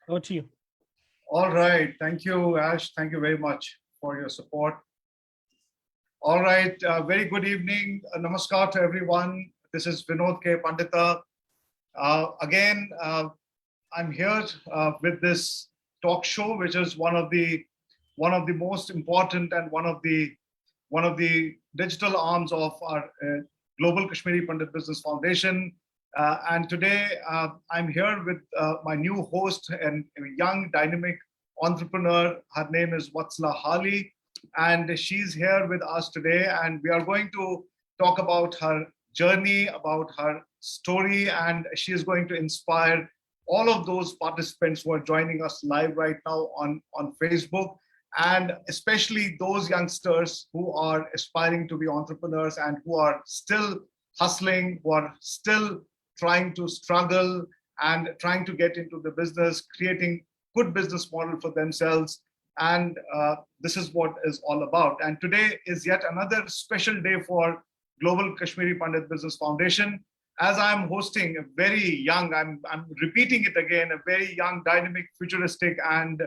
Over to you. All right. Thank you, Ash. Thank you very much for your support. All right. Very good evening. Namaskar to everyone. This is Vinod Pandita. Again, I'm here with this talk show, which is one of the most important and one of the digital arms of our Global Kashmiri Pandit Business Foundation. And today I'm here with my new host and a young dynamic entrepreneur. Her name is Vatsala Hali, and she's here with us today. And we are going to talk about her journey, about her story, and she is going to inspire all of those participants who are joining us live right now on Facebook, and especially those youngsters who are aspiring to be entrepreneurs and who are still hustling, who are still trying to struggle and trying to get into the business, creating good business model for themselves. And this is what is all about. And today is yet another special day for Global Kashmiri Pandit Business Foundation, as I'm hosting a very young, I'm repeating it again, a very young, dynamic, futuristic, and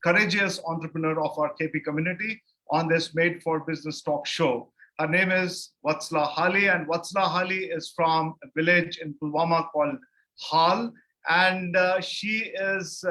courageous entrepreneur of our KP community on this Made for Business talk show. Her name is Vatsala Hali, and Vatsala Hali is from a village in Pulwama called Hal, and she is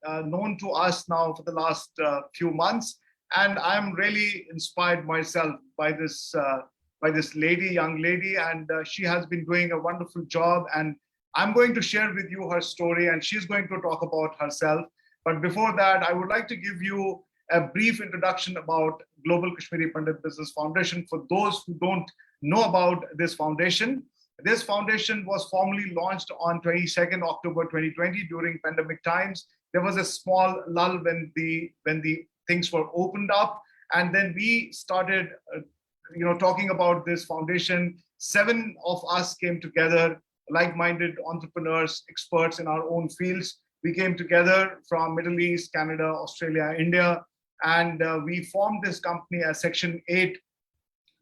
known to us now for the last few months. And I'm really inspired myself by this young lady, and she has been doing a wonderful job. And I'm going to share with you her story, and she's going to talk about herself. But before that, I would like to give you a brief introduction about Global Kashmiri Pandit Business Foundation for those who don't know about this foundation. This foundation was formally launched on 22nd October 2020 during pandemic times. There was a small lull when the things were opened up, and then we started talking about this foundation. 7 of us came together, like-minded entrepreneurs, experts in our own fields. We came together from Middle East, Canada, Australia, India, and we formed this company as Section 8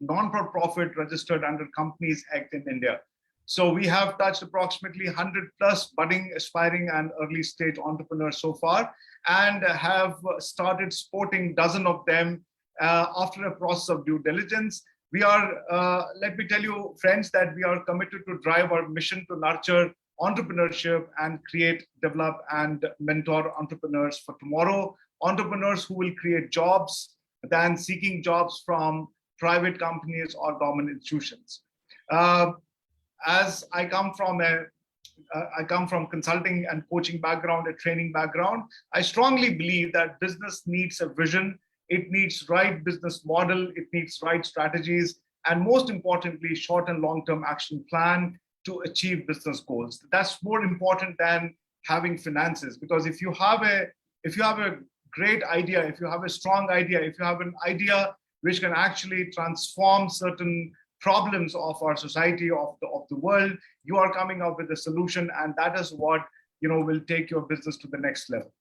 non-for-profit registered under Companies Act in India. So we have touched approximately 100 plus budding, aspiring, and early stage entrepreneurs so far, and have started supporting dozen of them after a process of due diligence. We are, let me tell you, friends, that we are committed to drive our mission to nurture entrepreneurship and create, develop, and mentor entrepreneurs for tomorrow. Entrepreneurs who will create jobs than seeking jobs from private companies or government institutions. As I come from consulting and coaching background, a training background, I strongly believe that business needs a vision. It needs right business model, it needs right strategies, and most importantly, short and long-term action plan to achieve business goals. That's more important than having finances, because if you have a great idea, if you have a strong idea, if you have an idea which can actually transform certain problems of our society, of the world, you are coming up with a solution, and that is what will take your business to the next level.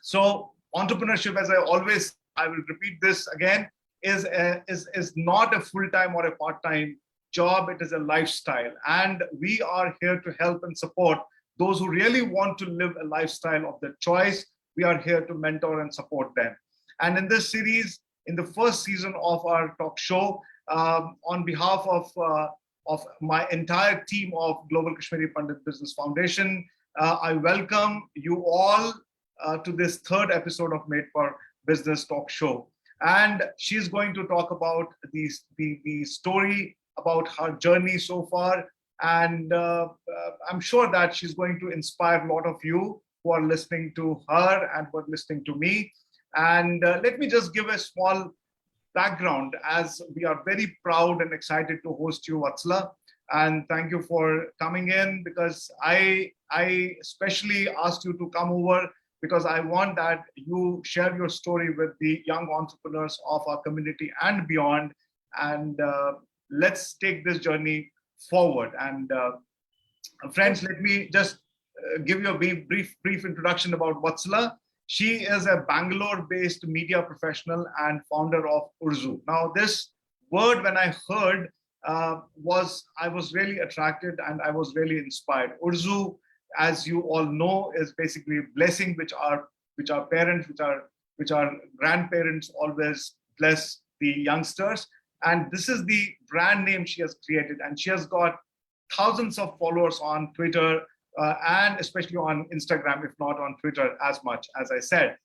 So entrepreneurship, as I will repeat this again, is not a full-time or a part-time job. It is a lifestyle, and we are here to help and support those who really want to live a lifestyle of their choice. We are here to mentor and support them. And in this series, in the first season of our talk show, on behalf of my entire team of Global Kashmiri Pandit Business Foundation, I welcome you all to this third episode of Made for Business talk show. And she's going to talk about the story, about her journey so far. And I'm sure that she's going to inspire a lot of you who are listening to her and who are listening to me. And let me just give a small background, as we are very proud and excited to host you, Vatsala. And thank you for coming in, because I especially asked you to come over because I want that you share your story with the young entrepreneurs of our community and beyond. And let's take this journey forward. And friends, let me just give you a brief introduction about Vatsala. She is a Bangalore-based media professional and founder of Urzuv. Now, this word, when I heard, I was really attracted and I was really inspired. Urzuv as you all know, is basically blessing, which our parents, which our grandparents always bless the youngsters. And this is the brand name she has created, and she has got thousands of followers on Twitter, and especially on Instagram, if not on Twitter as much. As I said,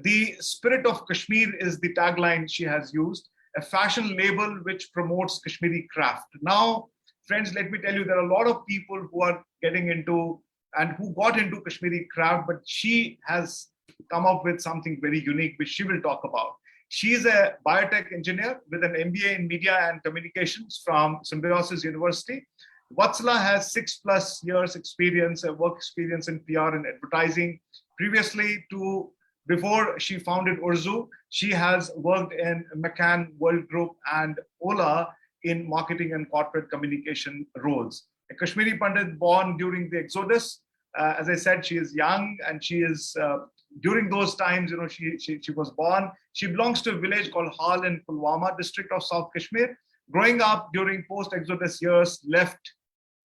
the spirit of Kashmir is the tagline she has used, a fashion label which promotes Kashmiri craft. Now, friends, let me tell you, there are a lot of people who are getting into and who got into Kashmiri craft, but she has come up with something very unique, which she will talk about. She is a biotech engineer with an MBA in media and communications from Symbiosis University. Vatsala has 6+ years experience, work experience in PR and advertising. Previously to Before she founded Urzuv, she has worked in McCann World Group and Ola in marketing and corporate communication roles. A Kashmiri Pandit born during the Exodus. As I said, she is young, and she is during those times, she was born. She belongs to a village called Hal in Pulwama district of South Kashmir. Growing up during post-Exodus years left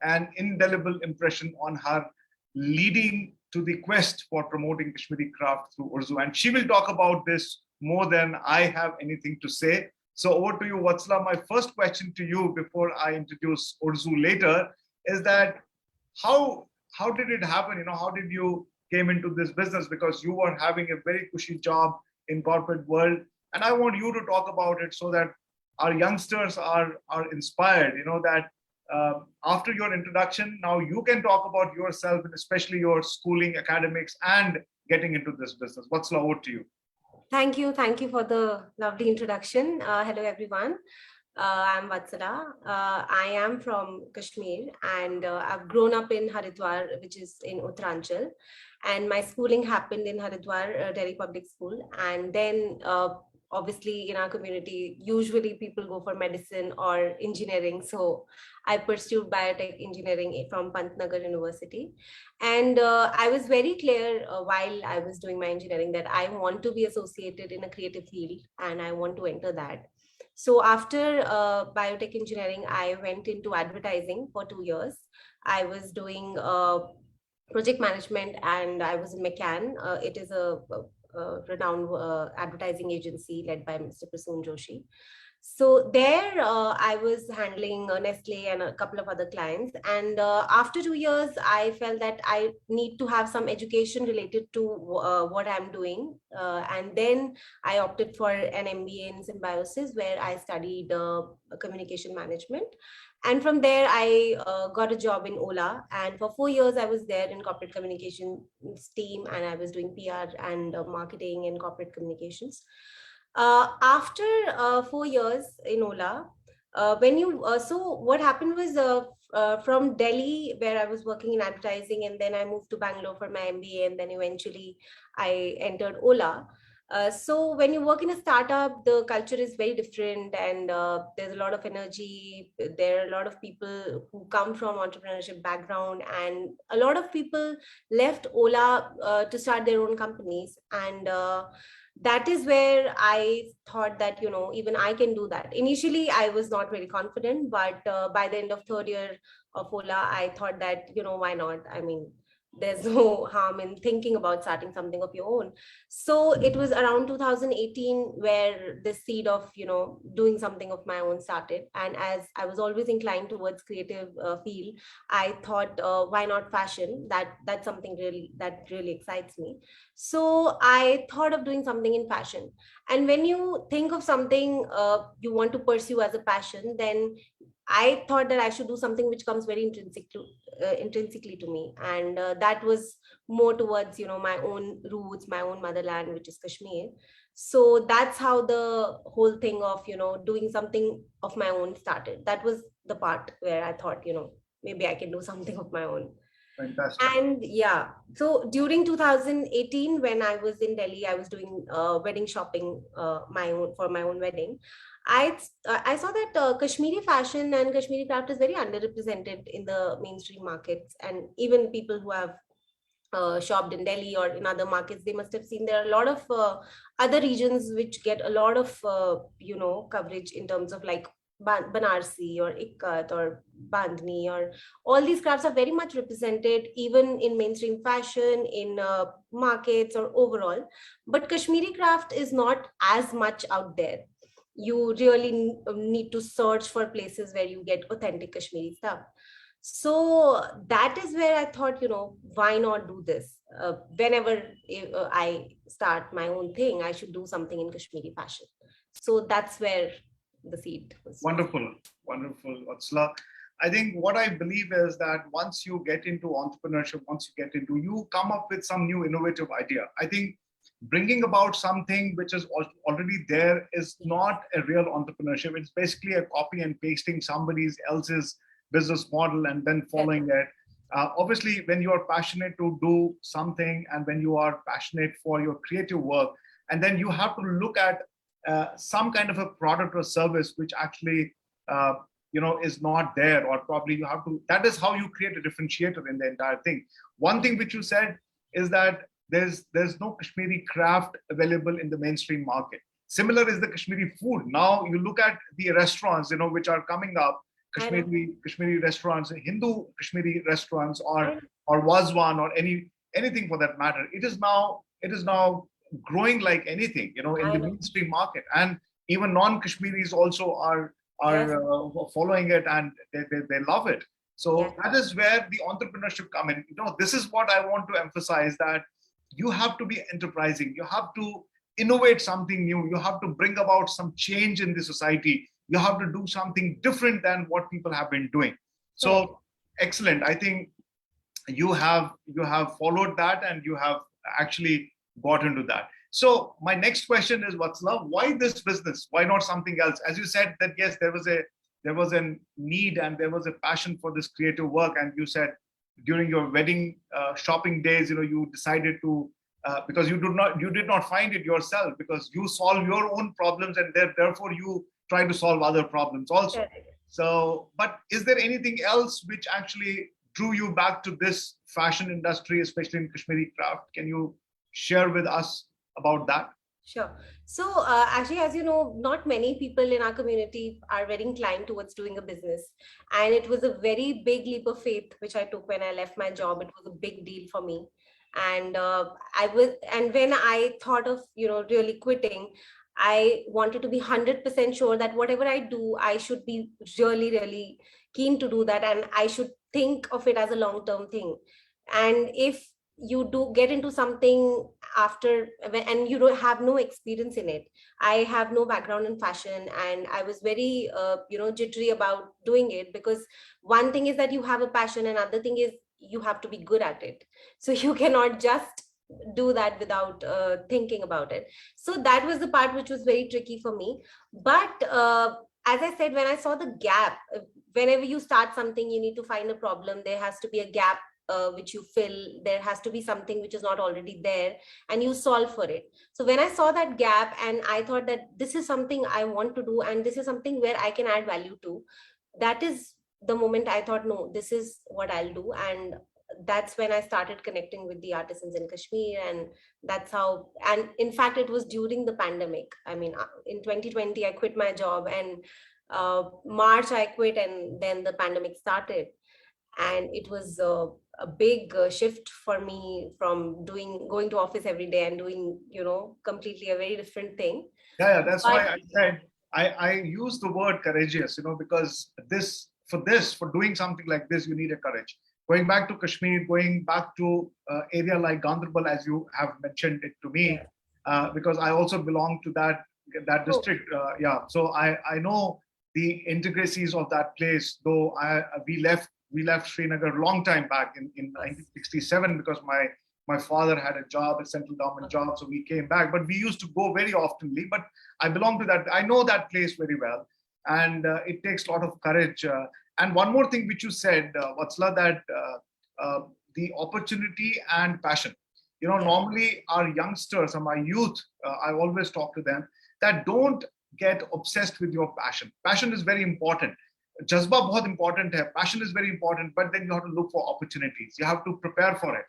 an indelible impression on her, leading to the quest for promoting Kashmiri craft through Urzu. And she will talk about this more than I have anything to say. So over to you, Vatsala. My first question to you before I introduce Urzu later is that how did it happen? How did you came into this business? Because you were having a very cushy job in corporate world. And I want you to talk about it so that our youngsters are inspired, that after your introduction, now you can talk about yourself and especially your schooling, academics, and getting into this business. What's over to you? Thank you. Thank you for the lovely introduction. Hello, everyone. I'm Vatsala. I am from Kashmir, and I've grown up in Haridwar, which is in Uttaranchal. And my schooling happened in Haridwar, Delhi Public School. And then obviously in our community, usually people go for medicine or engineering. So I pursued biotech engineering from Pantnagar University. And I was very clear while I was doing my engineering that I want to be associated in a creative field and I want to enter that. So after biotech engineering, I went into advertising for 2 years. I was doing project management, and I was in McCann. It is a renowned advertising agency led by Mr. Prasoon Joshi. So there I was handling Nestle and a couple of other clients. And after 2 years, I felt that I need to have some education related to what I'm doing. And then I opted for an MBA in Symbiosis, where I studied communication management. And from there, I got a job in Ola. And for 4 years, I was there in corporate communications team, and I was doing PR and marketing and corporate communications. After 4 years in Ola, so what happened was from Delhi, where I was working in advertising, and then I moved to Bangalore for my MBA, and then eventually I entered Ola. So when you work in a startup, the culture is very different, and there's a lot of energy. There are a lot of people who come from entrepreneurship background, and a lot of people left Ola to start their own companies. And that is where I thought that, even I can do that. Initially, I was not very confident, but by the end of third year of Ola, I thought that, why not? I mean, there's no harm in thinking about starting something of your own. So it was around 2018 where the seed of, doing something of my own started. And as I was always inclined towards creative field, I thought, why not fashion? That's something that really excites me. So I thought of doing something in fashion. And when you think of something you want to pursue as a passion, then I thought that I should do something which comes very intrinsically to me. And that was more towards, my own roots, my own motherland, which is Kashmir. So that's how the whole thing of, doing something of my own started. That was the part where I thought, maybe I can do something of my own. Fantastic. And yeah, so during 2018, when I was in Delhi, I was doing wedding shopping for my own wedding. I saw that Kashmiri fashion and Kashmiri craft is very underrepresented in the mainstream markets, and even people who have shopped in Delhi or in other markets, they must have seen there are a lot of other regions which get a lot of coverage in terms of like Banarsi or Ikkat or Bandhni, or all these crafts are very much represented even in mainstream fashion, in markets or overall. But Kashmiri craft is not as much out there. You really need to search for places where you get authentic Kashmiri stuff. So that is where I thought, why not do this? Whenever I start my own thing, I should do something in Kashmiri fashion. So that's where the seed was. Wonderful, wonderful, Vatsala. I think what I believe is that once you get into entrepreneurship, you come up with some new innovative idea. I think bringing about something which is already there is not a real entrepreneurship. It's basically a copy and pasting somebody else's business model and then following it. Obviously, when you are passionate to do something and when you are passionate for your creative work, and then you have to look at some kind of a product or service which actually is not there, or probably you have to, that is how you create a differentiator in the entire thing. One thing which you said is that there's no Kashmiri craft available in the mainstream market. Similar is the Kashmiri food. Now you look at the restaurants which are coming up, Kashmiri restaurants, Hindu Kashmiri restaurants, or Wazwan, or anything for that matter. It is now growing like anything, in the mainstream market, and even non-Kashmiris also are following it, and they love it. So that is where the entrepreneurship come in. This is what I want to emphasize, that you have to be enterprising. You have to innovate something new. You have to bring about some change in the society. You have to do something different than what people have been doing. So excellent. I think you have followed that, and you have actually got into that. So my next question is, Vatsala, why this business? Why not something else? As you said that yes, there was a need and there was a passion for this creative work, and you said during your wedding shopping days, you decided to because you did not find it yourself, because you solve your own problems, and therefore you try to solve other problems also. So, but is there anything else which actually drew you back to this fashion industry, especially in Kashmiri craft? Can you share with us about that? Sure. So actually, as you know, not many people in our community are very inclined towards doing a business. And it was a very big leap of faith, which I took when I left my job. It was a big deal for me. And and when I thought of, really quitting, I wanted to be 100% sure that whatever I do, I should be really, really keen to do that. And I should think of it as a long-term thing. And if you do get into something after, and you don't have no experience in it, I have no background in fashion, and I was very jittery about doing it, because one thing is that you have a passion, and other thing is you have to be good at it. So you cannot just do that without thinking about it. So that was the part which was very tricky for me. But as I said, when I saw the gap, whenever you start something, you need to find a problem. There has to be a gap which you fill. There has to be something which is not already there, and you solve for it. So when I saw that gap, and I thought that this is something I want to do, and this is something where I can add value to, that is the moment I thought, no, this is what I'll do. And that's when I started connecting with the artisans in Kashmir. And that's how, and in fact, it was during the pandemic. I mean, in 2020, I quit my job, and March I quit, and then the pandemic started. And it was a big shift for me from going to office every day and doing, completely a very different thing. Yeah, that's why I said I use the word courageous, because for doing something like this, you need a courage. Going back to Kashmir, going back to area like Gandarbal, as you have mentioned it to me, because I also belong to that district. So I know the intricacies of that place. Though we left Srinagar a long time back in 1967, because my father had a job, a central government job, so we came back. But we used to go very oftenly. But I belong to that. I know that place very well, and it takes a lot of courage. And one more thing which you said, Vatsala, that the opportunity and passion. Normally our youngsters or my youth, I always talk to them that don't get obsessed with your passion. Passion is very important. Jazba bahut important hai. Passion is very important, but then you have to look for opportunities. You have to prepare for it.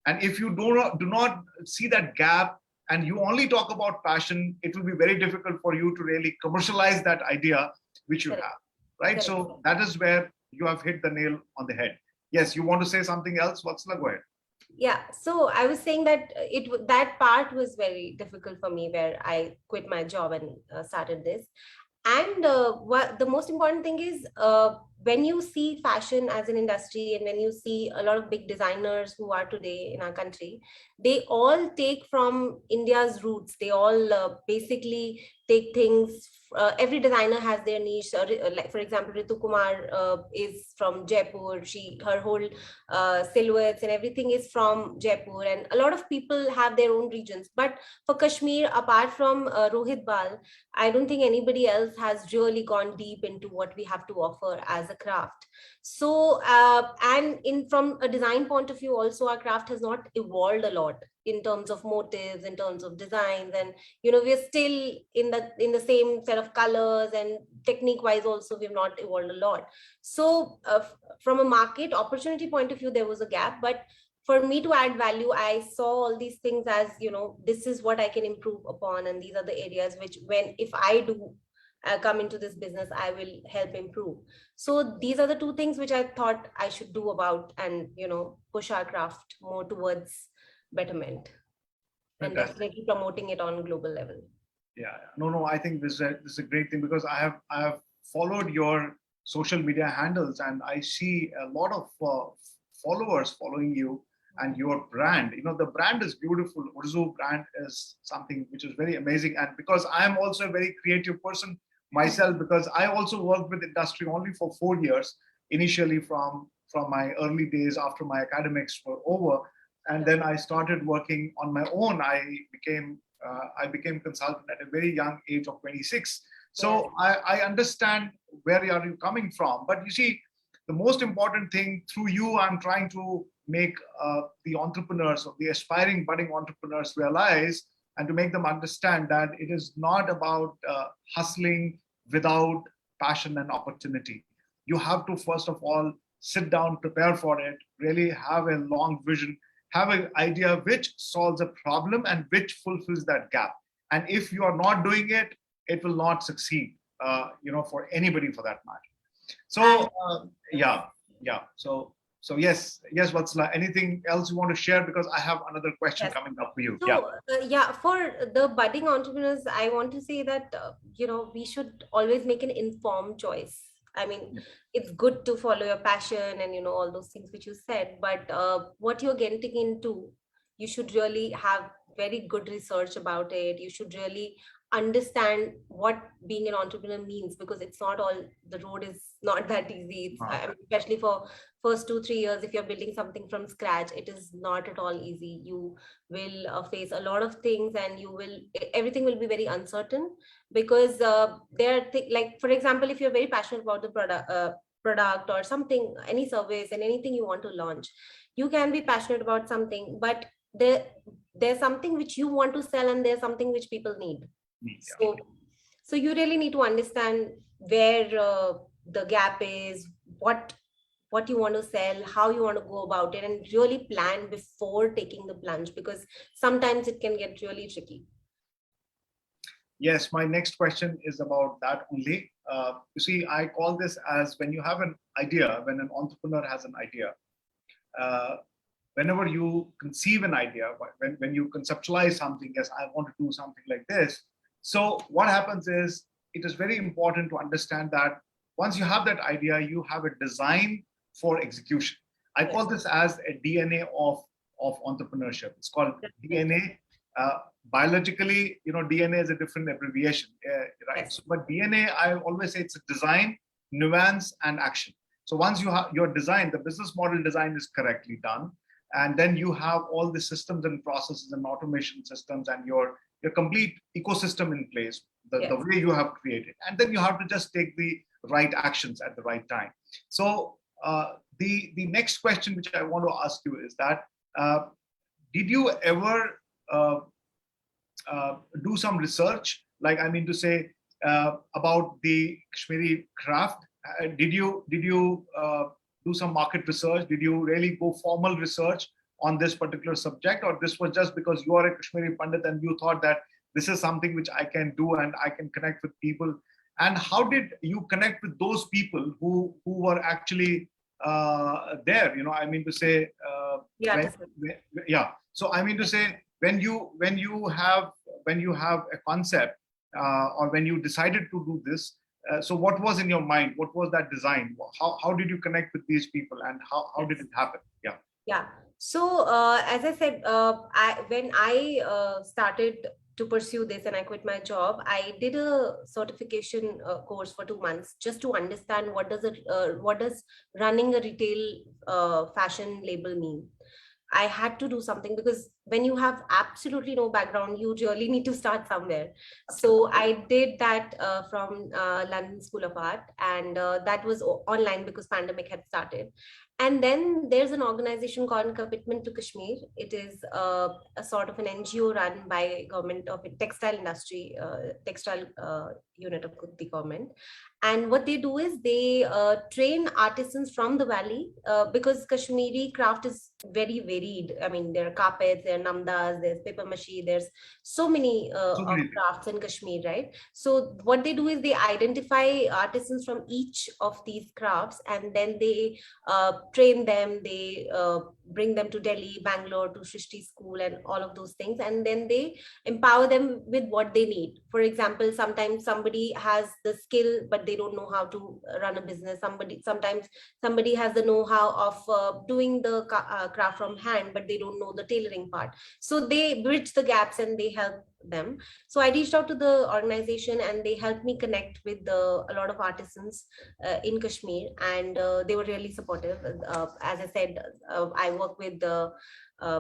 And if you do not see that gap, and you only talk about passion, it will be very difficult for you to really commercialize that idea which you Correct. have, right? Correct. So that is where you have hit the nail on the head. Yes, you want to say something else? Vatsala, go ahead. Yeah, so I was saying that that part was very difficult for me, where I quit my job and started this. And what the most important thing is, when you see fashion as an industry, and when you see a lot of big designers who are today in our country, they all take from India's roots. They all basically take things. Every designer has their niche. Like for example, Ritu Kumar is from Jaipur. Her whole silhouettes and everything is from Jaipur, and a lot of people have their own regions. But for Kashmir, apart from Rohit Bal, I don't think anybody else has really gone deep into what we have to offer as a craft. So, and in from a design point of view, also our craft has not evolved a lot in terms of motives, in terms of designs, and we're still in the same set of colors, and technique wise also we've not evolved a lot. So, from a market opportunity point of view, there was a gap, but for me to add value, I saw all these things as, this is what I can improve upon, and these are the areas which, when if I do come into this business, I will help improve. So these are the two things which I thought I should do about, and push our craft more towards betterment, and Fantastic. definitely promoting it on global level. Yeah, no, I think this is a great thing, because I have followed your social media handles, and I see a lot of followers following you and your brand. The brand is beautiful. Urzuv brand is something which is very amazing, and because I am also a very creative person myself, because I also worked with industry only for 4 years initially, from my early days after my academics were over, and then I started working on my own. I became consultant at a very young age of 26. So I understand where are you coming from. But you see, the most important thing, through you, I'm trying to make the entrepreneurs, or the aspiring budding entrepreneurs, realize and to make them understand that it is not about hustling without passion and opportunity. You have to, first of all, sit down, prepare for it, really have a long vision, have an idea which solves a problem and which fulfills that gap. And if you are not doing it, it will not succeed, for anybody for that matter. So, yeah. So yes, Vatsala, anything else you want to share? Because I have another question Yes. coming up for you. Yeah. So, for the budding entrepreneurs, I want to say that, we should always make an informed choice. I mean, it's good to follow your passion and, all those things which you said, but what you're getting into, you should really have very good research about it. You should really understand what being an entrepreneur means, because it's not all, the road is not that easy. I mean, especially for first 2-3 years, if you're building something from scratch, it is not at all easy. You will face a lot of things, and everything will be very uncertain, because there are like, for example, if you're very passionate about the product or something, any service and anything you want to launch, you can be passionate about something, but there's something which you want to sell, and there's something which people need. So you really need to understand where the gap is, what you want to sell, how you want to go about it, and really plan before taking the plunge, because sometimes it can get really tricky. Yes, my next question is about that only. You see, I call this as, when you have an idea, when an entrepreneur has an idea, whenever you conceive an idea, when you conceptualize something, yes, I want to do something like this. So what happens is, it is very important to understand that once you have that idea, you have a design for execution. I call this as a DNA of entrepreneurship. It's called DNA. Biologically, DNA is a different abbreviation, right? So, but DNA, I always say, it's a design, nuance, and action. So once you have your design, the business model design is correctly done, and then you have all the systems and processes and automation systems and your complete ecosystem in place, the way you have created, and then you have to just take the right actions at the right time. So the next question which I want to ask you is that, did you ever do some research, like, I mean to say, about the Kashmiri craft? Did you do some market research? Did you really go formal research on this particular subject, or this was just because you are a Kashmiri Pandit and you thought that this is something which I can do and I can connect with people And how did you connect with those people who were actually there? I mean to say, Yeah, when, that's good. yeah. So I mean to say, when you have a concept, or when you decided to do this, so what was in your mind? What was that design? How did you connect with these people, and how did Yes. it happen? Yeah. Yeah. So, as I said, when I started to pursue this and I quit my job, I did a certification course for 2 months just to understand what does running a retail fashion label mean. I had to do something because when you have absolutely no background, you really need to start somewhere. So I did that from London School of Art, and that was online because pandemic had started. And then there's an organization called Commitment to Kashmir. It is a sort of an NGO run by government of textile industry, textile unit of the government. And what they do is they train artisans from the valley because Kashmiri craft is very varied. I mean, there are carpets, there are namdas, there's paper mache, there's so many So of many things. crafts in Kashmir, right? So what they do is they identify artisans from each of these crafts, and then they train them, they bring them to Delhi, Bangalore, to Shrishti school and all of those things, and then they empower them with what they need. For example, sometimes somebody has the skill but they don't know how to run a business. Sometimes somebody has the know-how of doing the craft from hand, but they don't know the tailoring part, so they bridge the gaps and they help them. So I reached out to the organization and they helped me connect with a lot of artisans in Kashmir, and they were really supportive. As I said, I work with the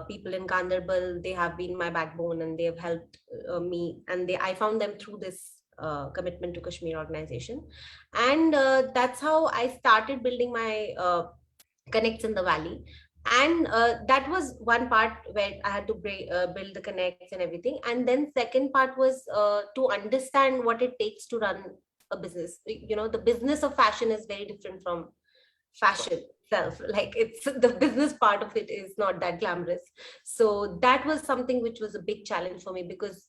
people in Ganderbal. They have been my backbone and they have helped me. And I found them through this Commitment to Kashmir organization. And that's how I started building my connects in the valley. And that was one part where I had to build the connects and everything. And then second part was to understand what it takes to run a business. The business of fashion is very different from fashion itself. Like, it's the business part of it is not that glamorous. So that was something which was a big challenge for me, because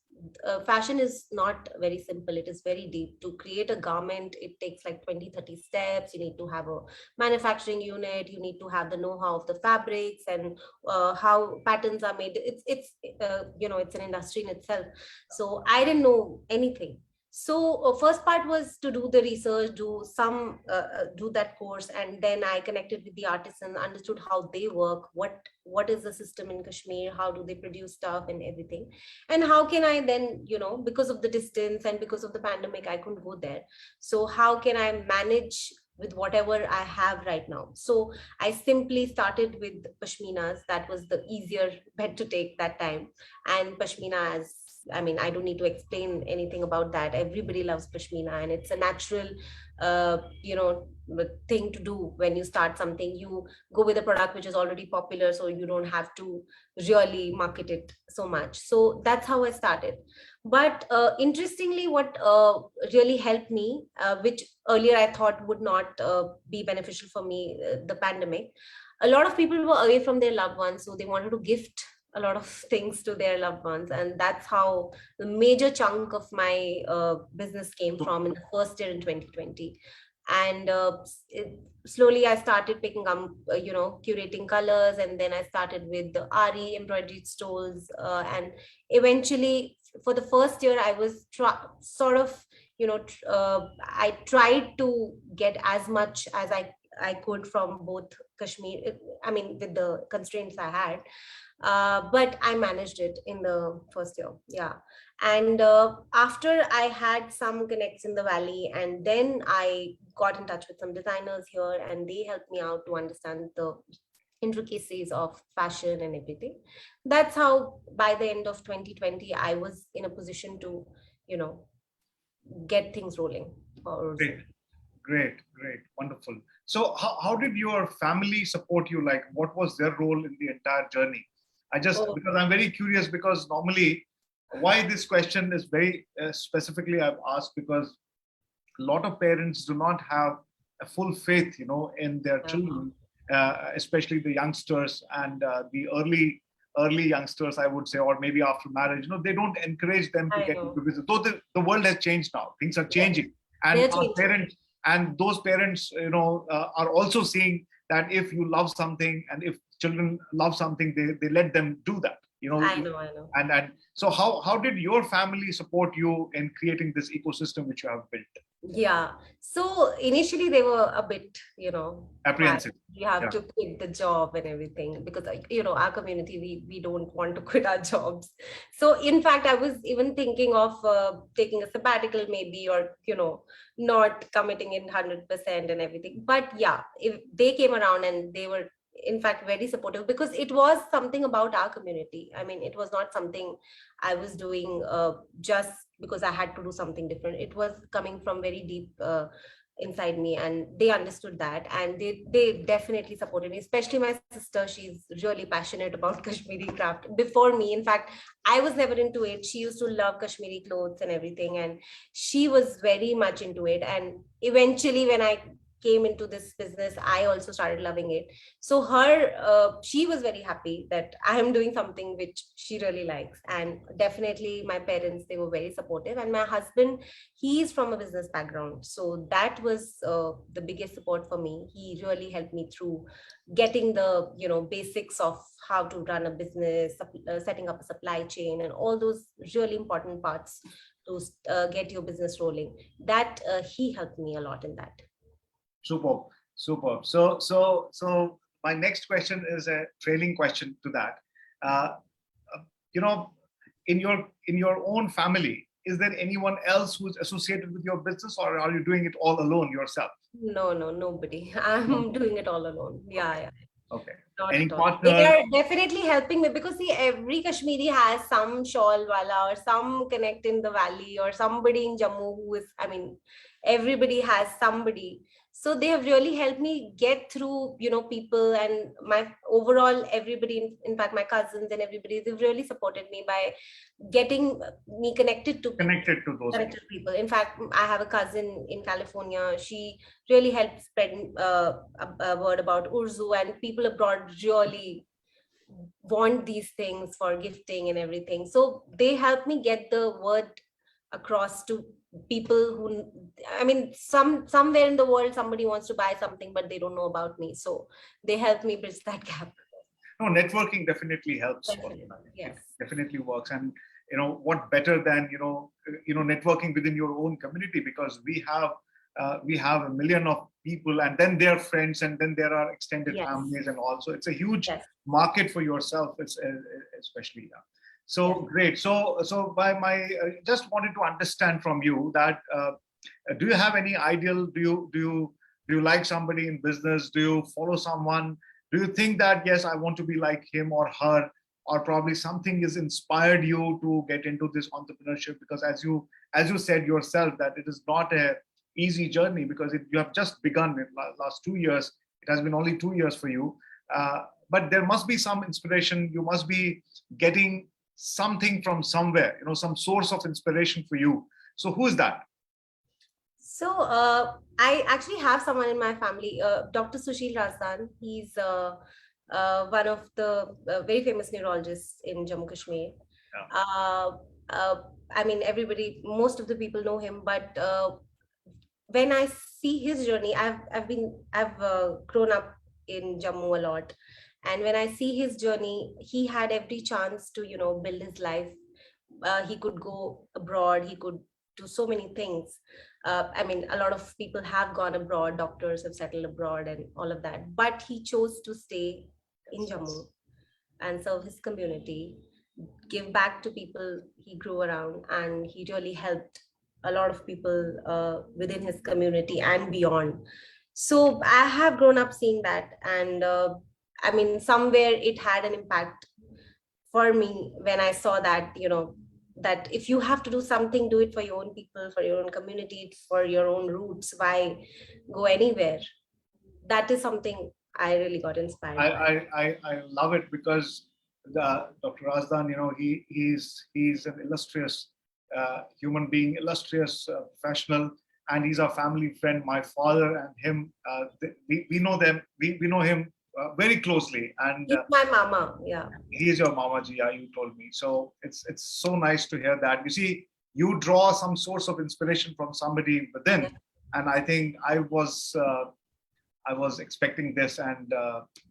fashion is not very simple. It is very deep. To create a garment, it takes like 20-30 steps. You need to have a manufacturing unit, you need to have the know-how of the fabrics and how patterns are made. It's an industry in itself. So I didn't know anything. So first part was to do the research, do that course, and then I connected with the artisan, understood how they work, what is the system in Kashmir, how do they produce stuff and everything, and how can I then, because of the distance and because of the pandemic, I couldn't go there. So how can I manage with whatever I have right now? So I simply started with pashminas. That was the easier bet to take that time. And pashmina, as I mean, I don't need to explain anything about that. Everybody loves pashmina, and it's a natural, uh, you know, thing to do. When you start something, you go with a product which is already popular, so you don't have to really market it so much. So that's how I started. But interestingly, what really helped me, which earlier I thought would not be beneficial for me, the pandemic, a lot of people were away from their loved ones, so they wanted to gift a lot of things to their loved ones, and that's how the major chunk of my business came from in the first year in 2020. And slowly I started picking up, curating colors, and then I started with the RE embroidered stoles, and eventually for the first year I was sort of, I tried to get as much as I could from both Kashmir, I mean, with the constraints I had, but I managed it in the first year. Yeah. And after I had some connects in the valley, and then I got in touch with some designers here, and they helped me out to understand the intricacies of fashion and everything. That's how by the end of 2020, I was in a position to, you know, get things rolling for Great, Urzuv. great, wonderful. So how did your family support you? Like, what was their role in the entire journey? Oh, Because I'm very curious, because normally, why this question is very specifically I've asked, because a lot of parents do not have a full faith, in their yeah. children, especially the youngsters and the early youngsters, I would say, or maybe after marriage. They don't encourage them to I get know. into business. Though the world has changed now, things are Yes. changing, and They're our changing. parents, and those parents, are also seeing that if you love something and if children love something, they let them do that, I know, I know. and so how did your family support you in creating this ecosystem which you have built? Yeah. So initially they were a bit, why Apprehensive. you have Yeah. to quit the job and everything because, our community, we don't want to quit our jobs. So in fact, I was even thinking of taking a sabbatical maybe, or, not committing in 100% and everything. But yeah, if they came around and they were in fact very supportive because it was something about our community. I mean, it was not something I was doing just because I had to do something different. It was coming from very deep inside me, and they understood that, and they definitely supported me. Especially my sister, she's really passionate about Kashmiri craft. Before me, in fact, I was never into it. She used to love Kashmiri clothes and everything, and she was very much into it. And eventually, when I came into this business, I also started loving it. So she was very happy that I am doing something which she really likes. And definitely my parents, they were very supportive. And my husband, he's from a business background, so that was the biggest support for me. He really helped me through getting the basics of how to run a business, setting up a supply chain, and all those really important parts to get your business rolling. That he helped me a lot in that. Superb, superb. So my next question is a trailing question to that. Uh, you know, in your own family, is there anyone else who's associated with your business, or are you doing it all alone yourself? No, no, nobody. No. I'm doing it all alone. Yeah, Okay. yeah. Okay. Not Any at all. They partner? are definitely helping me because see, every Kashmiri has some shawl wala or some connect in the valley or somebody in Jammu who is, I mean, everybody has somebody. So they have really helped me get through, people and my overall everybody, in fact, my cousins and everybody, they've really supported me by getting me connected to people. Connected to those Connected people. to people. In fact, I have a cousin in California. She really helped spread a word about Urzu, and people abroad really want these things for gifting and everything. So they help me get the word across to people who, I mean, somewhere in the world somebody wants to buy something but they don't know about me. So they help me bridge that gap. No, networking definitely helps. Definitely. It Yes. definitely works. And what better than networking within your own community, because we have a million of people, and then their friends, and then there are extended Yes. families, and also it's a huge Yes. market for yourself. It's especially, yeah. So Yes. great. So by my just wanted to understand from you that do you have any ideal? Do you like somebody in business? Do you follow someone? Do you think that yes, I want to be like him or her, or probably something has inspired you to get into this entrepreneurship? Because as you said yourself, that it is not a easy journey, because you have just begun in last 2 years. It has been only 2 years for you, but there must be some inspiration. You must be getting something from somewhere, some source of inspiration for you. So who is that? So I actually have someone in my family, Dr. Sushil Razdan. He's one of the very famous neurologists in Jammu Kashmir. Yeah. Uh, uh, I mean, most of the people know him, but when I see his journey, I've grown up in Jammu a lot, and when I see his journey, he had every chance to build his life. He could go abroad. He could do so many things. I mean, a lot of people have gone abroad. Doctors have settled abroad and all of that, but he chose to stay in Jammu and serve his community, give back to people he grew around, and he really helped a lot of people within his community and beyond. So I have grown up seeing that, and I mean, somewhere it had an impact for me when I saw that, that if you have to do something, do it for your own people, for your own community, for your own roots. Why go anywhere? That is something I really got I, inspired by. I, I love it, because Dr. Razdan, he's an illustrious human being, illustrious professional, and he's a family friend. My father and him, we know them. We know him very closely, and He's my mama. Yeah. he is your mama ji. Yeah, you told me. So it's so nice to hear that. You see, you draw some source of inspiration from somebody within. And I think I was expecting this, and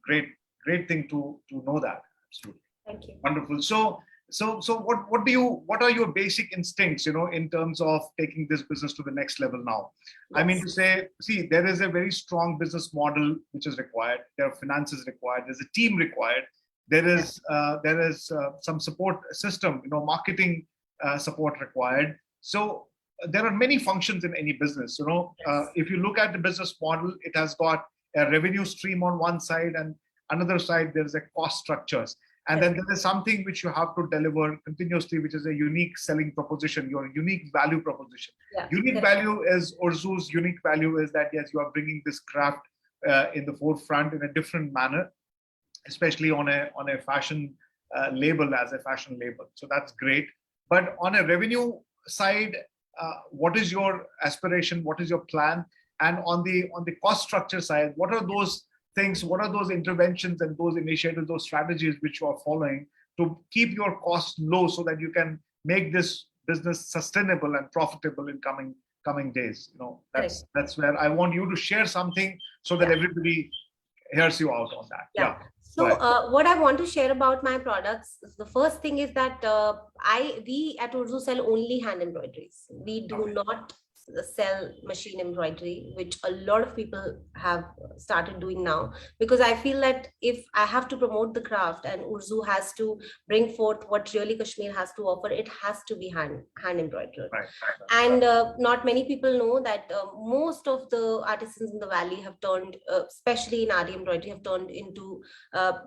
great thing to know that. Absolutely. Thank you. Wonderful. So what are your basic instincts, in terms of taking this business to the next level now? Yes. I mean to say, see, there is a very strong business model which is required. There are finances required. There's a team required. There is some support system, marketing support required. So there are many functions in any business. If you look at the business model, it has got a revenue stream on one side, and another side there's a cost structures. And then there is something which you have to deliver continuously, which is a unique selling proposition, your unique value proposition. Unique value is, Urzuv's unique value is that, yes, you are bringing this craft in the forefront in a different manner, especially on a fashion label, as a fashion label. So that's great. But on a revenue side, what is your aspiration? What is your plan? And on the cost structure side, what are those things, what are those interventions and those initiatives, those strategies which you are following to keep your costs low so that you can make this business sustainable and profitable in coming days? That's where I want you to share something so that everybody hears you out on that. So what I want to share about my products, the first thing is that we at Urzuv sell only hand embroideries. We do not sell machine embroidery, which a lot of people have started doing now, because I feel that if I have to promote the craft and Urzuv has to bring forth what really Kashmir has to offer, it has to be hand embroidered. And not many people know that most of the artisans in the valley have turned, especially in Ari embroidery, have turned into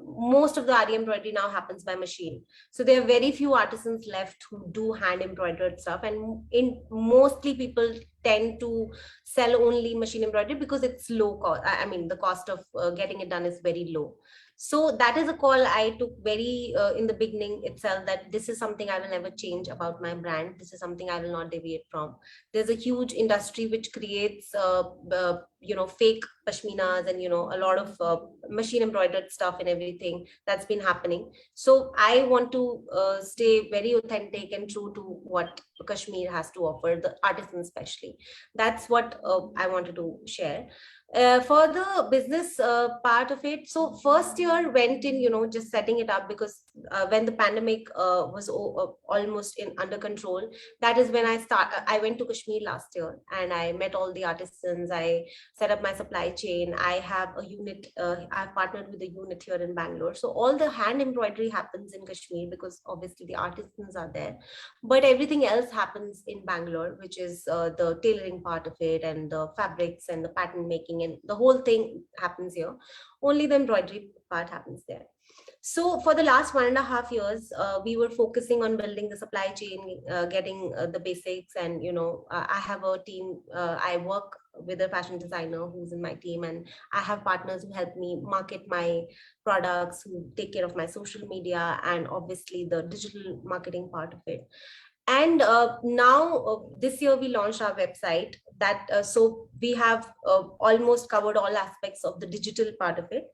most of the Ari embroidery now happens by machine. So there are very few artisans left who do hand embroidered stuff, and mostly people tend to sell only machine embroidery because it's low cost. I mean, the cost of getting it done is very low. So that is a call I took very in the beginning itself, that this is something I will never change about my brand. This is something I will not deviate from. There's a huge industry which creates fake pashminas and a lot of machine embroidered stuff and everything that's been happening. So I want to stay very authentic and true to what Kashmir has to offer, the artisans especially. That's what I wanted to share. For the business part of it, so first year went in, just setting it up, because when the pandemic was almost under control, that is when I went to Kashmir last year, and I met all the artisans. I set up my supply chain. I have a unit, I've partnered with a unit here in Bangalore. So all the hand embroidery happens in Kashmir because obviously the artisans are there, but everything else happens in Bangalore, which is the tailoring part of it, and the fabrics and the pattern making, and the whole thing happens here. Only the embroidery part happens there. So for the last 1.5 years, we were focusing on building the supply chain, getting the basics. And, I have a team. I work with a fashion designer who's in my team, and I have partners who help me market my products, who take care of my social media, and obviously the digital marketing part of it. And now this year we launched our website, so we have almost covered all aspects of the digital part of it.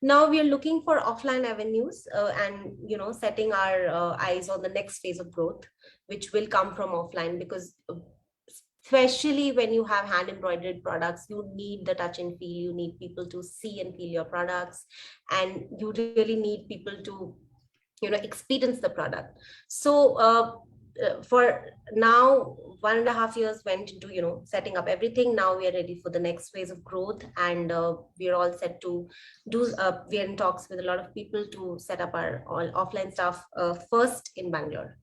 Now we are looking for offline avenues and setting our eyes on the next phase of growth, which will come from offline, because especially when you have hand embroidered products, you need the touch and feel. You need people to see and feel your products, and you really need people to experience the product. So for now, 1.5 years went into setting up everything. Now we are ready for the next phase of growth, and we are all set to do. We are in talks with a lot of people to set up our all offline stuff first in Bangalore.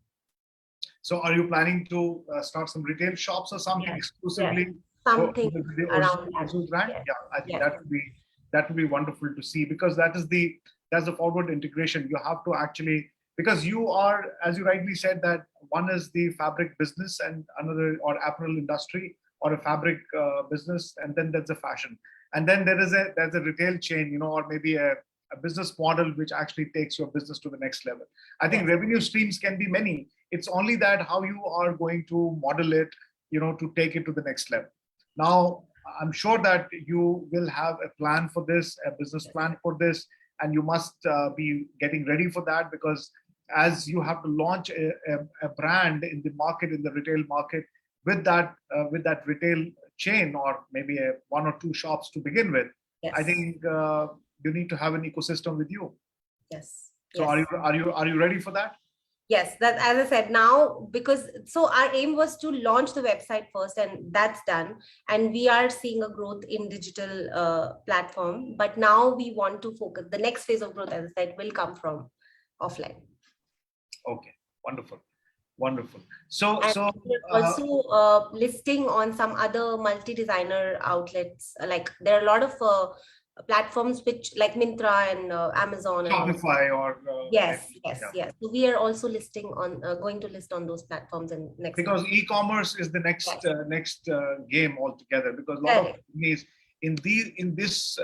So are you planning to start some retail shops or something exclusively? Something around Urzuv brand? I think that would be wonderful to see, because that's the forward integration. You have to actually, because you are, as you rightly said, that one is the fabric business and another, or apparel industry, or a fabric business, and then there's a fashion, and then there's a retail chain, or maybe a business model which actually takes your business to the next level. I think revenue streams can be many. It's only that how you are going to model it, to take it to the next level. Now, I'm sure that you will have a plan for this, a business plan for this, and you must be getting ready for that, because as you have to launch a brand in the market, in the retail market, with that retail chain, or maybe one or two shops to begin with. I Yes. think you need to have an ecosystem with you. Yes. So Yes. are you ready for that? Yes, that, as I said, now, because so our aim was to launch the website first, and that's done. And we are seeing a growth in digital platform. But now we want to focus. The next phase of growth, as I said, will come from offline. Okay, wonderful, wonderful. So And so we're also listing on some other multi-designer outlets. Like there are a lot of platforms which, like Myntra and Amazon and all. Shopify or Yes, maybe, yes, yeah. yes. So we are also listing on going to list on those platforms in next Because month. e-commerce is the Yes, next game altogether. Because a lot of correct. companies in this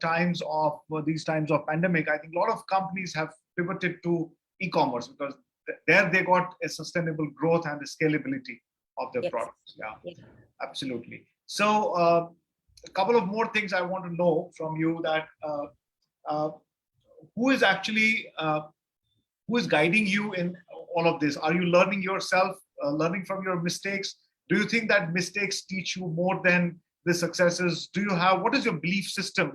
times of these times of pandemic, I think a lot of companies have pivoted to e-commerce, because there they got a sustainable growth and the scalability of their Yes, products. Yeah, yeah. absolutely. So a couple of more things I want to know from you, that uh, who is actually who is guiding you in all of this? Are you learning yourself, learning from your mistakes? Do you think that mistakes teach you more than the successes? Do you have, what is your belief system,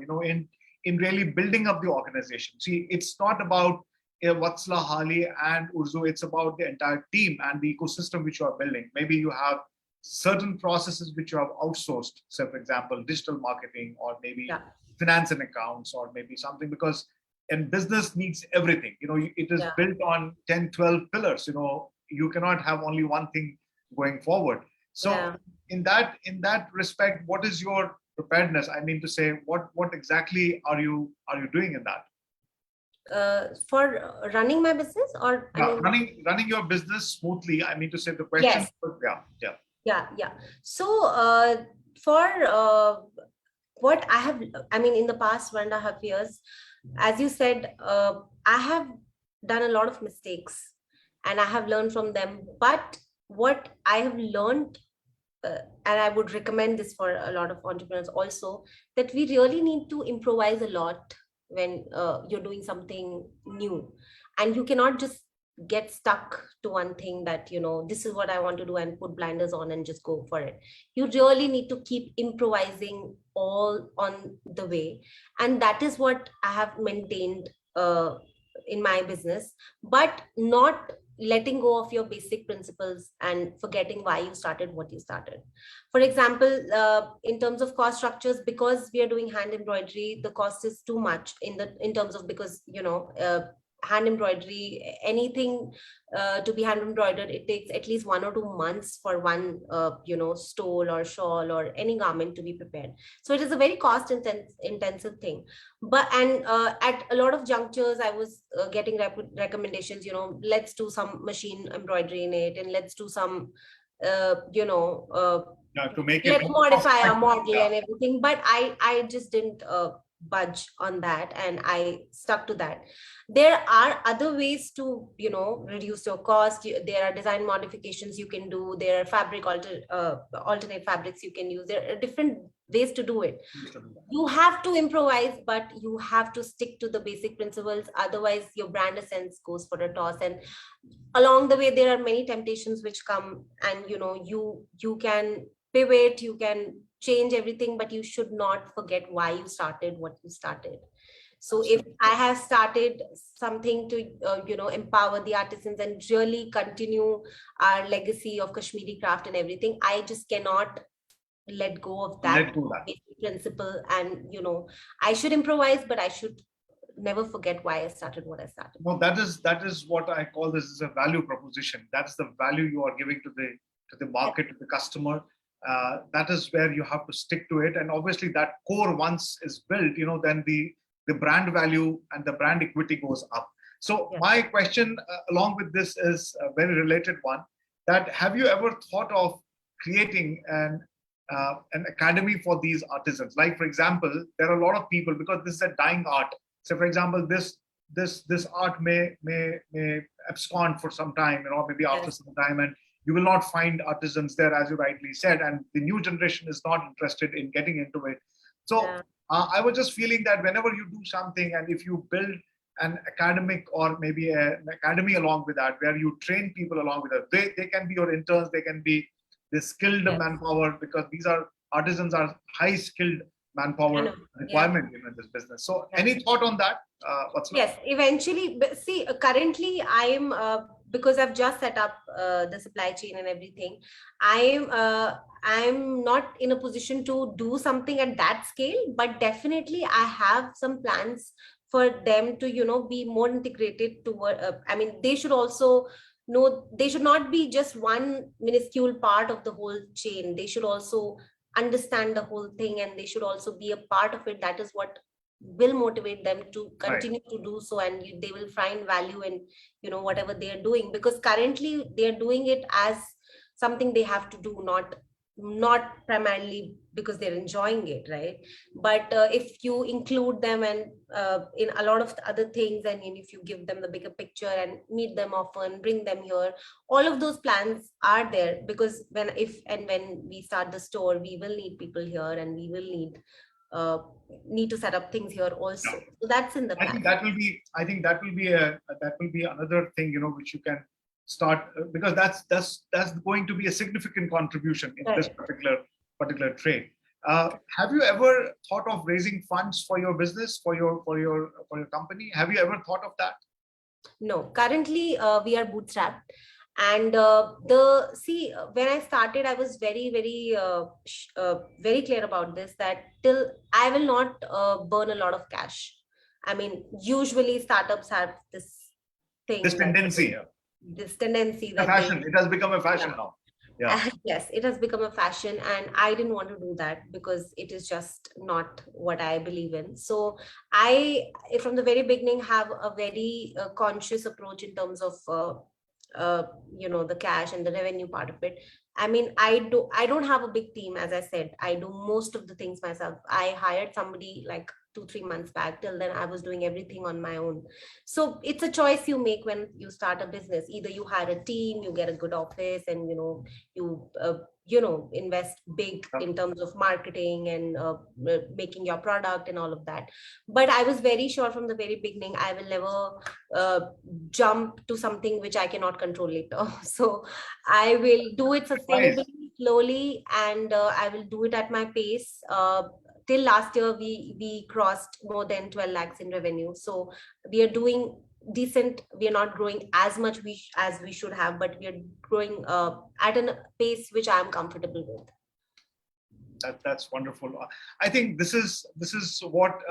in really building up the organization? See, it's not about Vatsala Hali and Urzuv, it's about the entire team and the ecosystem which you are building. Maybe you have certain processes which you have outsourced, say for example, digital marketing, or maybe Yeah, finance and accounts, or maybe something, because and business needs everything. It is yeah, built on 10, 12 pillars. You cannot have only one thing going forward. So yeah. in that respect, what is your preparedness? I mean to say, what exactly are you doing in that? For running my business, or I Yeah, mean, running your business smoothly. I mean to say, the question. yes, Yeah, yeah. yeah, yeah. So for what I have, I mean, in the past 1.5 years, as you said, I have done a lot of mistakes, and I have learned from them. But what I have learned, and I would recommend this for a lot of entrepreneurs also, that we really need to improvise a lot when you're doing something new, and you cannot just get stuck to one thing, that this is what I want to do, and put blinders on and just go for it. You really need to keep improvising all on the way, and that is what I have maintained in my business, but not letting go of your basic principles and forgetting why you started what you started. For example, in terms of cost structures, because we are doing hand embroidery, the cost is too much in terms of, because hand embroidery, anything to be hand embroidered, it takes at least 1 or 2 months for one stole or shawl or any garment to be prepared. So it is a very intensive thing. But and at a lot of junctures, I was getting recommendations, let's do some machine embroidery in it, and let's do some uh, you know uh, Yeah, to make it let's more cost modify our effective. model Yeah. and everything. But I just didn't budge on that, and I stuck to that. There are other ways to reduce your cost. There are design modifications you can do. There are alternate fabrics you can use. There are different ways to do it. You have to improvise, but you have to stick to the basic principles, otherwise your brand essence goes for a toss. And along the way, there are many temptations which come, and you can pivot, you can change everything, but you should not forget why you started what you started. So if Absolutely. I have started something to empower the artisans and really continue our legacy of Kashmiri craft and everything, I just cannot let go of Let that go that. basic principle. And I should improvise, but I should never forget why I started what I started. No, that is what I call this is a value proposition. That's the value you are giving to the market, to the customer. That is where you have to stick to it. And obviously, that core once is built, then the brand value and the brand equity goes up. So Yeah. my question along with this is a very related one. That have you ever thought of creating an academy for these artisans? Like for example, there are a lot of people, because this is a dying art. So for example, this art may abscond for some time, maybe after Yes. some time, and you will not find artisans there, as you rightly said, and the new generation is not interested in getting into it. So Yeah. I was just feeling that whenever you do something, and if you build an academic or maybe an academy along with that, where you train people along with that. They can be your interns, they can be the skilled Yes. manpower, because these are artisans are high skilled I manpower know. Yeah. requirement in this business. So Yeah. any thought on that? What's Yes, eventually. But see, currently I'm because I've just set up the supply chain and everything. I'm not in a position to do something at that scale, but definitely I have some plans for them to, be more integrated toward. I mean, they should also know, they should not be just one minuscule part of the whole chain. They should also understand the whole thing, and they should also be a part of it. That is what will motivate them to right? continue to do so, and they will find value in whatever they are doing, because currently they are doing it as something they have to do, not primarily because they're enjoying it, right? But if you include them and in a lot of the other things, and if you give them the bigger picture and meet them often, bring them here, all of those plans are there, because when we start the store, we will need people here, and we will need to set up things here also. So that's in the I plan. think that will be. I think that will be another thing, which you can start, because that's going to be a significant contribution in this Right. particular trade. Have you ever thought of raising funds for your business, for your company? Have you ever thought of that? No, currently we are bootstrapped, and when I started, I was very clear about this, that till I will not burn a lot of cash. I mean, usually startups have this This thing that tendency, this tendency a that they fashion. It has become a fashion yeah. now. Yeah. Yes, it has become a fashion, and I didn't want to do that because it is just not what I believe in. So I, from the very beginning, have a very conscious approach in terms of the cash and the revenue part of it. I mean, I don't have a big team. As I said, I do most of the things myself. I hired somebody like 2-3 months back. Till then, I was doing everything on my own. So it's a choice you make when you start a business. Either you hire a team, you get a good office, and you invest big in terms of marketing and making your product and all of that. But I was very sure from the very beginning, I will never uh, jump to something which I cannot control later. So I will do it Nice. sustainably, slowly, and I will do it at my pace. Till last year, we crossed more than 12 lakhs in revenue. So we are doing decent. We are not growing as much as we should have, but we are growing at a pace which I am comfortable with. That's wonderful. I think this is what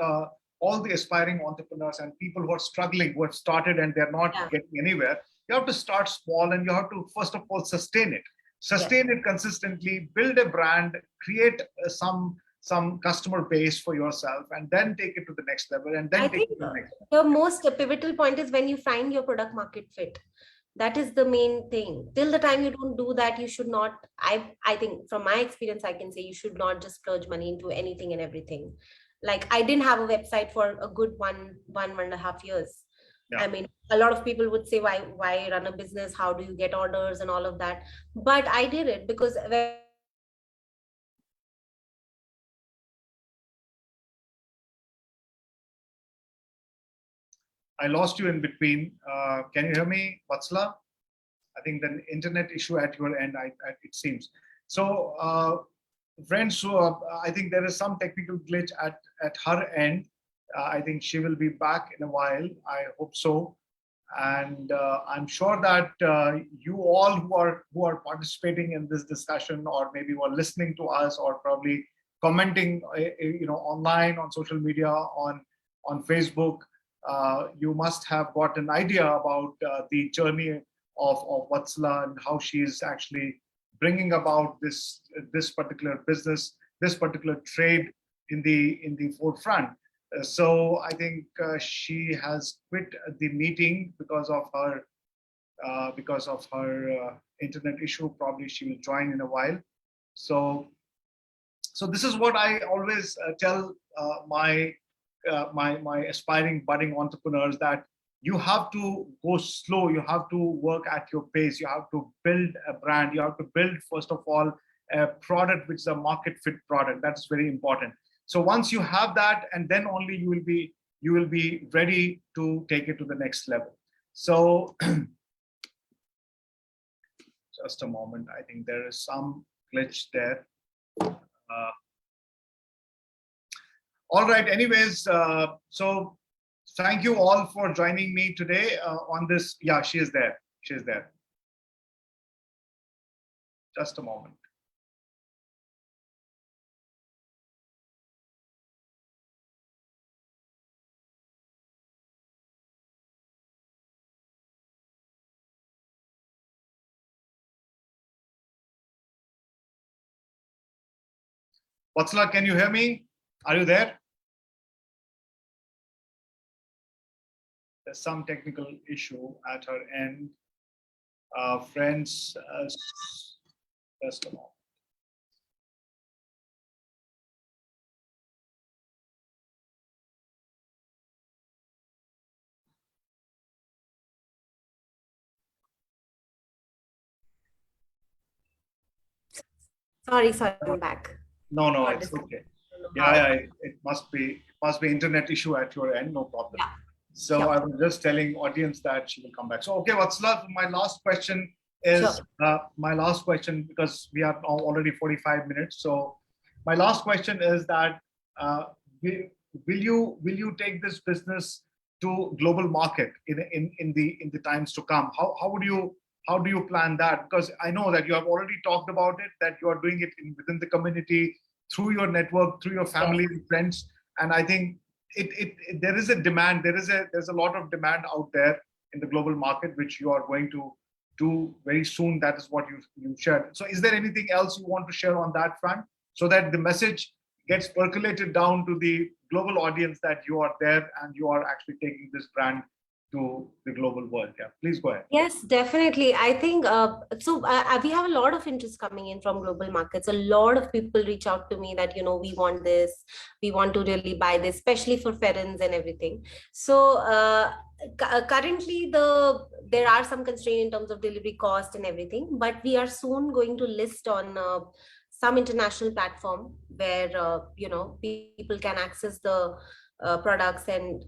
all the aspiring entrepreneurs and people who are struggling, who have started and they're not getting anywhere. You have to start small, and you have to first of all sustain it. Sustain it consistently, build a brand, create some customer base for yourself, and then take it to the next level. And then I take think it to the next level. the most pivotal point is when you find your product market fit. That is the main thing. Till the time you don't do that, you should not. I think from my experience, I can say you should not just splurge money into anything and everything. Like, I didn't have a website for a good one and a half years. Yeah. I mean, a lot of people would say, why run a business? How do you get orders and all of that? But I did it because I lost you in between. Can you hear me, Vatsala? I think the internet issue at your end, it seems. So, friends, so I think there is some technical glitch at her end. I think she will be back in a while. I hope so. And I'm sure that you all who are participating in this discussion, or maybe who are listening to us, or probably commenting, online on social media, on Facebook, you must have got an idea about the journey of Vatsala and how she is actually bringing about this particular business, this particular trade in the forefront. So I think she has quit the meeting because of her internet issue. Probably she will join in a while. So this is what I always tell my aspiring budding entrepreneurs, that you have to go slow, you have to work at your pace, you have to build a brand, you have to build first of all a product which is a market fit product. That's very important. So once you have that, and then only you you will be ready to take it to the next level. So just a moment. I think there is some glitch there. All right. Anyways, so thank you all for joining me today on this. Yeah, she is there. She is there. Just a moment. Vatsala, can you hear me? Are you there? There's some technical issue at her end. Friends, just a moment. Sorry, I'm back. No, it's okay. Yeah, it must be internet issue at your end. No problem. Yeah. So Sure. I was just telling audience that she will come back. So okay, Vatsala, my last question is my last question, because we are now already 45 minutes. So my last question is that will you take this business to global market in the times to come? How do you plan that? Because I know that you have already talked about it, that you are doing it within the community, through your network, through your family and friends. And I think there is a demand. There's a lot of demand out there in the global market, which you are going to do very soon. That is what you shared. So is there anything else you want to share on that front, so that the message gets percolated down to the global audience that you are there and you are actually taking this brand to the global world? Yeah, please go ahead. Yes, definitely. I think we have a lot of interest coming in from global markets. A lot of people reach out to me that, we want this, we want to really buy this, especially for ferens and everything. So currently there are some constraints in terms of delivery cost and everything, but we are soon going to list on some international platform where people can access the products, and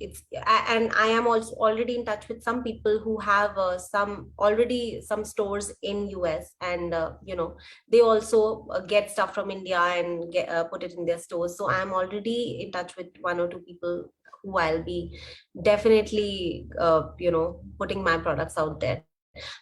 I am also already in touch with some people who have some stores in US, and they also get stuff from India and put it in their stores. So I am already in touch with one or two people who I'll be definitely putting my products out there,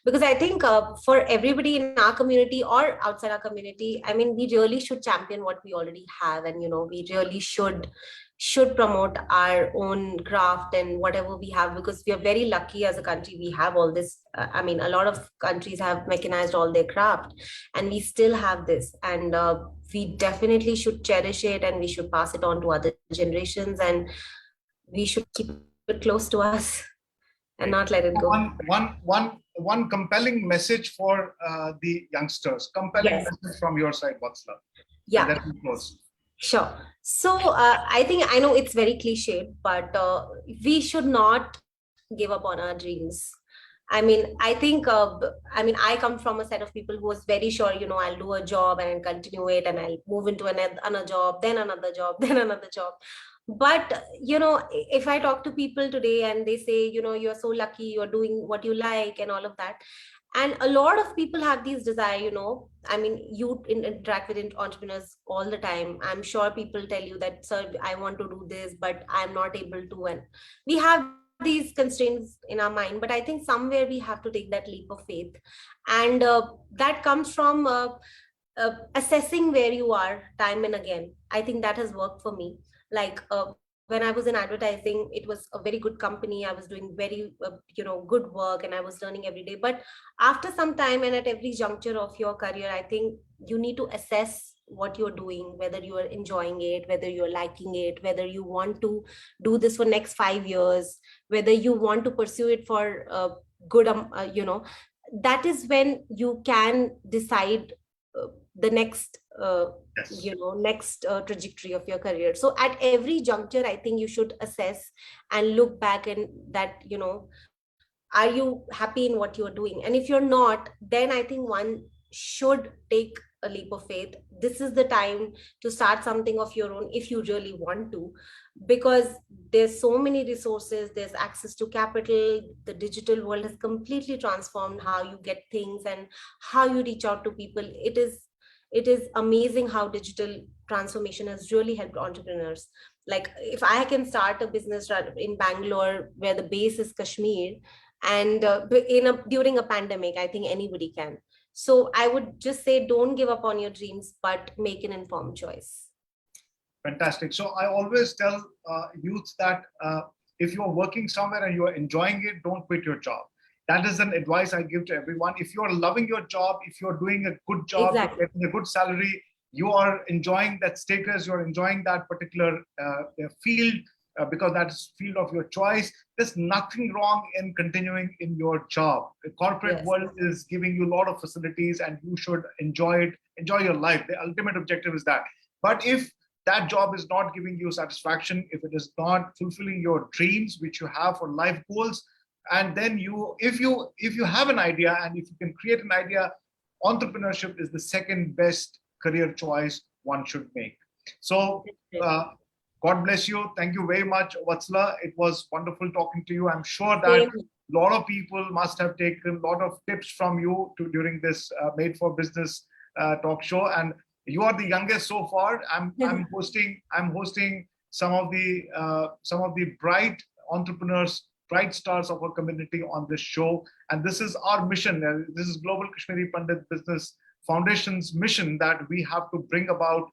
because I think for everybody in our community or outside our community, I mean, we really should champion what we already have, and we really should promote our own craft and whatever we have, because we are very lucky as a country. We have all this. I mean, a lot of countries have mechanized all their craft, and we still have this, and we definitely should cherish it, and we should pass it on to other generations, and we should keep it close to us and not let it go. One compelling message for the youngsters. Compelling message from your side, Vatsala. Yeah. Let me close. Sure. So I know it's very cliched, but we should not give up on our dreams. I mean, I think, I come from a set of people who was very sure, I'll do a job and I'll continue it, and I'll move into another job, then another job, then another job. But, if I talk to people today and they say, you're so lucky, you're doing what you like and all of that. And a lot of people have these desire, I mean, you interact with entrepreneurs all the time. I'm sure people tell you that, sir, I want to do this, but I'm not able to. And we have these constraints in our mind, but I think somewhere we have to take that leap of faith. And that comes from assessing where you are time and again. I think that has worked for me. Like when I was in advertising, it was a very good company. I was doing very, good work, and I was learning every day. But after some time and at every juncture of your career, I think you need to assess what you're doing, whether you are enjoying it, whether you're liking it, whether you want to do this for next 5 years, whether you want to pursue it for good, that is when you can decide the next next trajectory of your career. So at every juncture, I think you should assess and look back, and that, are you happy in what you're doing? And if you're not, then I think one should take a leap of faith. This is the time to start something of your own if you really want to, because there's so many resources, there's access to capital. The digital world has completely transformed how you get things and how you reach out to people. It is amazing how digital transformation has really helped entrepreneurs. Like if I can start a business in Bangalore where the base is Kashmir, and during a pandemic, I think anybody can. So I would just say, don't give up on your dreams, but make an informed choice. Fantastic. So I always tell youth that if you're working somewhere and you're enjoying it, don't quit your job. That is an advice I give to everyone. If you're loving your job, if you're doing a good job, Exactly. you're getting a good salary, you are enjoying that status, you're enjoying that particular field, because that's field of your choice. There's nothing wrong in continuing in your job. The corporate Yes. world is giving you a lot of facilities, and you should enjoy it, enjoy your life. The ultimate objective is that. But if that job is not giving you satisfaction, if it is not fulfilling your dreams which you have for life goals, and then if you have an idea, and if you can create an idea, entrepreneurship is the second best career choice one should make. So God bless you. Thank you very much, Vatsala. It was wonderful talking to you. I'm sure that Same. a lot of people must have taken a lot of tips from you during this Made for Business talk show. And you are the youngest so far. I'm hosting some of the bright entrepreneurs, bright stars of our community on this show. And this is our mission. This is Global Kashmiri Pandit Business Foundation's mission, that we have to bring about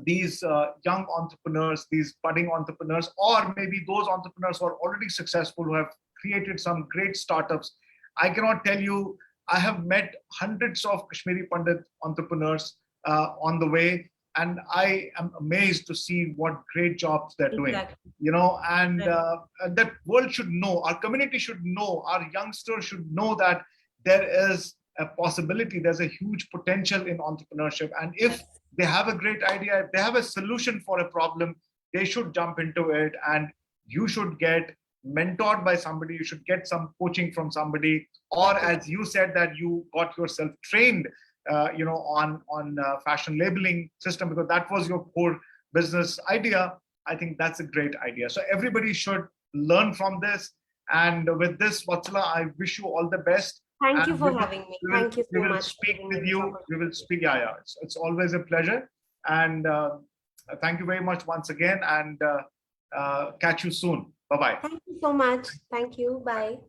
these young entrepreneurs, these budding entrepreneurs, or maybe those entrepreneurs who are already successful, who have created some great startups. I cannot tell you, I have met hundreds of Kashmiri Pandit entrepreneurs on the way, and I am amazed to see what great jobs they're doing. Exactly. And that world should know, our community should know, our youngsters should know that there is a possibility, there's a huge potential in entrepreneurship. And if they have a great idea, if they have a solution for a problem, they should jump into it. And you should get mentored by somebody, you should get some coaching from somebody, or as you said, that you got yourself trained on fashion labeling system, because that was your core business idea. I think that's a great idea. So everybody should learn from this. And with this, Vatsala, I wish you all the best. Thank you for having me. Thank you so much. We will speak with you. We will speak. Yeah. It's always a pleasure. And thank you very much once again. And catch you soon. Bye-bye. Thank you so much. Thank you. Bye.